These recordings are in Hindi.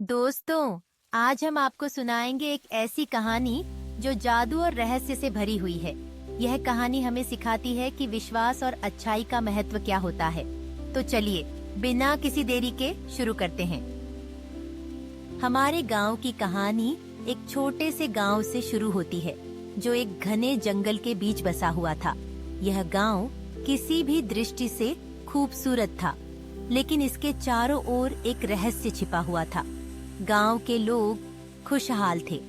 दोस्तों, आज हम आपको सुनाएंगे एक ऐसी कहानी जो जादू और रहस्य से भरी हुई है। यह कहानी हमें सिखाती है कि विश्वास और अच्छाई का महत्व क्या होता है। तो चलिए, बिना किसी देरी के शुरू करते हैं। हमारे गांव की कहानी एक छोटे से गांव से शुरू होती है, जो एक घने जंगल के बीच बसा हुआ था। यह गांव किसी भी दृष्टि से खूबसूरत था, लेकिन इसके चारों ओर एक रहस्य छिपा हुआ था। गांव के लोग खुशहाल थे,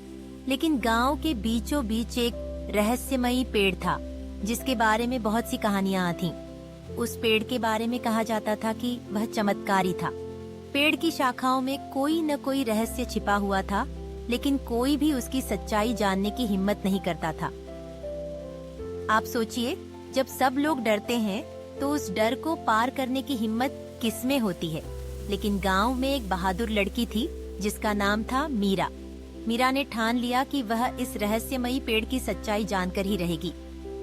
लेकिन गांव के बीचों बीच एक रहस्यमयी पेड़ था, जिसके बारे में बहुत सी कहानियां थीं। उस पेड़ के बारे में कहा जाता था कि वह चमत्कारी था। पेड़ की शाखाओं में कोई न कोई रहस्य छिपा हुआ था, लेकिन कोई भी उसकी सच्चाई जानने की हिम्मत नहीं करता था। आप सोचिए, जब सब लोग डरते हैं, तो उस डर को पार करने की हिम्मत किसमें होती है। लेकिन गांव में एक बहादुर लड़की थी, जिसका नाम था मीरा। मीरा ने ठान लिया कि वह इस रहस्यमयी पेड़ की सच्चाई जानकर ही रहेगी।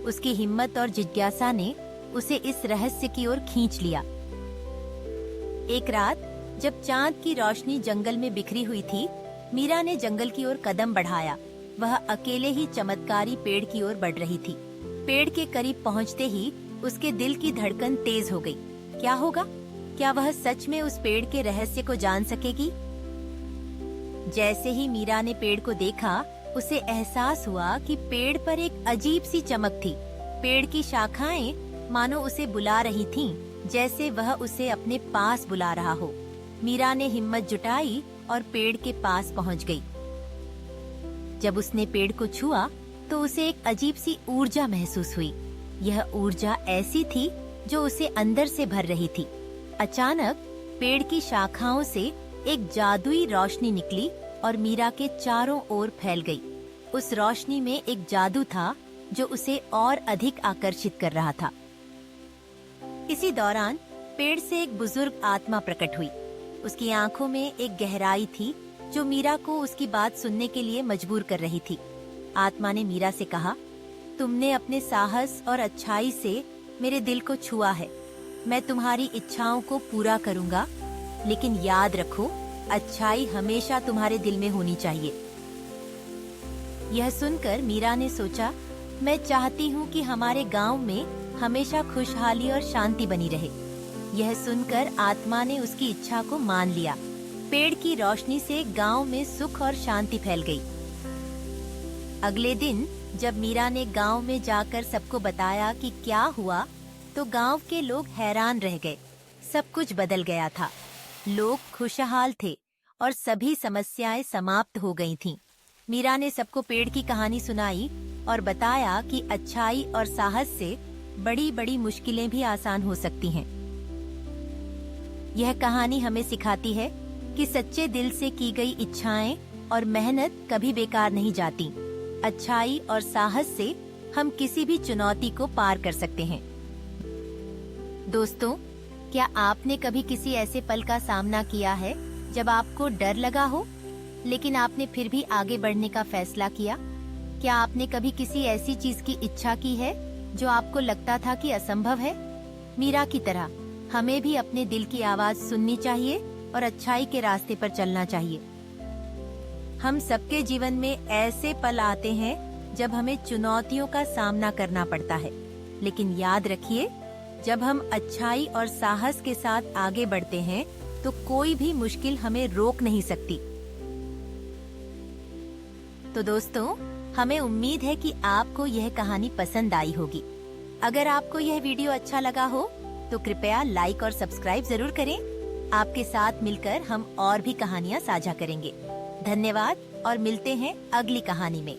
उसकी हिम्मत और जिज्ञासा ने उसे इस रहस्य की ओर खींच लिया। एक रात, जब चांद की रोशनी जंगल में बिखरी हुई थी, मीरा ने जंगल की ओर कदम बढ़ाया। वह अकेले ही चमत्कारी पेड़ की ओर बढ़ रही थी। पेड़ के करीब पहुंचते ही उसके दिल की धड़कन तेज हो गई। क्या होगा? क्या वह सच में उस पेड़ के रहस्य को जान सकेगी? जैसे ही मीरा ने पेड़ को देखा, उसे एहसास हुआ कि पेड़ पर एक अजीब सी चमक थी। पेड़ की शाखाएं मानो उसे बुला रही थीं, जैसे वह उसे अपने पास बुला रहा हो। मीरा ने हिम्मत जुटाई और पेड़ के पास पहुंच गई। जब उसने पेड़ को छुआ, तो उसे एक अजीब सी ऊर्जा महसूस हुई। यह ऊर्जा ऐसी थी जो उसे अंदर से भर रही थी। अचानक पेड़ की शाखाओं से एक जादुई रोशनी निकली और मीरा के चारों ओर फैल गई। उस रोशनी में एक जादू था जो उसे और अधिक आकर्षित कर रहा था। इसी दौरान पेड़ से एक बुजुर्ग आत्मा प्रकट हुई। उसकी आंखों में एक गहराई थी जो मीरा को उसकी बात सुनने के लिए मजबूर कर रही थी। आत्मा ने मीरा से कहा, तुमने अपने साहस और अच्छाई से मेरे दिल को छुआ है। मैं तुम्हारी इच्छाओं को पूरा करूंगा, लेकिन याद रखो, अच्छाई हमेशा तुम्हारे दिल में होनी चाहिए। यह सुनकर मीरा ने सोचा, मैं चाहती हूँ कि हमारे गांव में हमेशा खुशहाली और शांति बनी रहे। यह सुनकर आत्मा ने उसकी इच्छा को मान लिया। पेड़ की रोशनी से गांव में सुख और शांति फैल गई। अगले दिन जब मीरा ने गांव में जाकर सबको बताया कि क्या हुआ, तो गांव के लोग हैरान रह गए। सब कुछ बदल गया था। लोग खुशहाल थे और सभी समस्याएं समाप्त हो गई थीं। मीरा ने सबको पेड़ की कहानी सुनाई और बताया कि अच्छाई और साहस से बड़ी बड़ी मुश्किलें भी आसान हो सकती हैं। यह कहानी हमें सिखाती है कि सच्चे दिल से की गई इच्छाएं और मेहनत कभी बेकार नहीं जाती। अच्छाई और साहस से हम किसी भी चुनौती को पार कर सकते हैं। दोस्तों, क्या आपने कभी किसी ऐसे पल का सामना किया है जब आपको डर लगा हो, लेकिन आपने फिर भी आगे बढ़ने का फैसला किया? क्या आपने कभी किसी ऐसी चीज की इच्छा की है जो आपको लगता था कि असंभव है? मीरा की तरह हमें भी अपने दिल की आवाज सुननी चाहिए और अच्छाई के रास्ते पर चलना चाहिए। हम सबके जीवन में ऐसे पल आते हैं जब हमें चुनौतियों का सामना करना पड़ता है, लेकिन याद रखिए, जब हम अच्छाई और साहस के साथ आगे बढ़ते हैं, तो कोई भी मुश्किल हमें रोक नहीं सकती। तो दोस्तों, हमें उम्मीद है कि आपको यह कहानी पसंद आई होगी। अगर आपको यह वीडियो अच्छा लगा हो, तो कृपया लाइक और सब्सक्राइब जरूर करें। आपके साथ मिलकर हम और भी कहानियाँ साझा करेंगे। धन्यवाद और मिलते हैं अगली कहानी में।